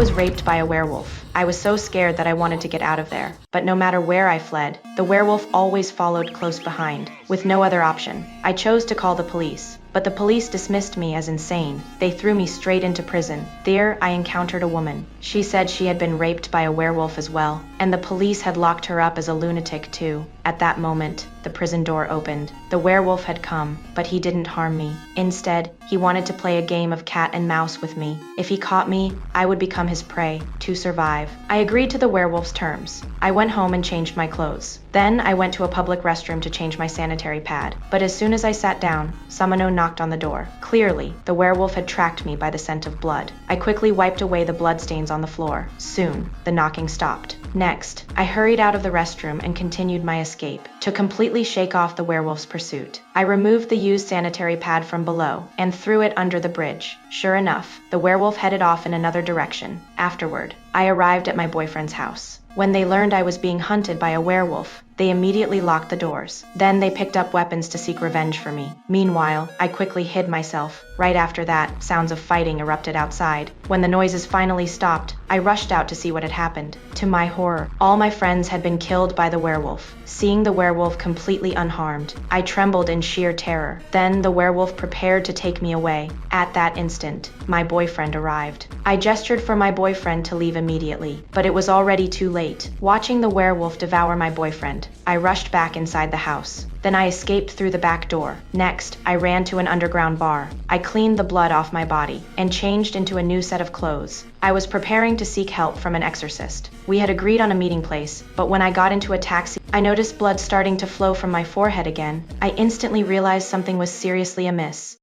was raped by a werewolf. I was so scared that I wanted to get out of there. But no matter where I fled, the werewolf always followed close behind. With no other option, I chose to call the police. But the police dismissed me as insane. They threw me straight into prison. There, I encountered a woman. She said she had been raped by a werewolf as well, and the police had locked her up as a lunatic too. At that moment, the prison door opened. The werewolf had come, but he didn't harm me. Instead, he wanted to play a game of cat and mouse with me. If he caught me, I would become his prey, to survive. I agreed to the werewolf's terms. I went home and changed my clothes. Then I went to a public restroom to change my sanitary pad. But as soon as I sat down, someone knocked on the door. Clearly, the werewolf had tracked me by the scent of blood. I quickly wiped away the bloodstains on the floor. Soon, the knocking stopped. Next, I hurried out of the restroom and continued my escape. To completely shake off the werewolf's pursuit, I removed the used sanitary pad from below and threw it under the bridge. Sure enough, the werewolf headed off in another direction. Afterward, I arrived at my boyfriend's house. When they learned I was being hunted by a werewolf, they immediately locked the doors. Then they picked up weapons to seek revenge for me. Meanwhile, I quickly hid myself. Right after that, sounds of fighting erupted outside. When the noises finally stopped, I rushed out to see what had happened. To my horror, all my friends had been killed by the werewolf. Seeing the werewolf completely unharmed, I trembled in sheer terror. Then the werewolf prepared to take me away. At that instant, my boyfriend arrived. I gestured for my boyfriend to leave immediately, but it was already too late. Watching the werewolf devour my boyfriend, I rushed back inside the house. Then I escaped through the back door. Next, I ran to an underground bar. I cleaned the blood off my body and changed into a new set of clothes. I was preparing to seek help from an exorcist. We had agreed on a meeting place, but when I got into a taxi, I noticed blood starting to flow from my forehead again. I instantly realized something was seriously amiss.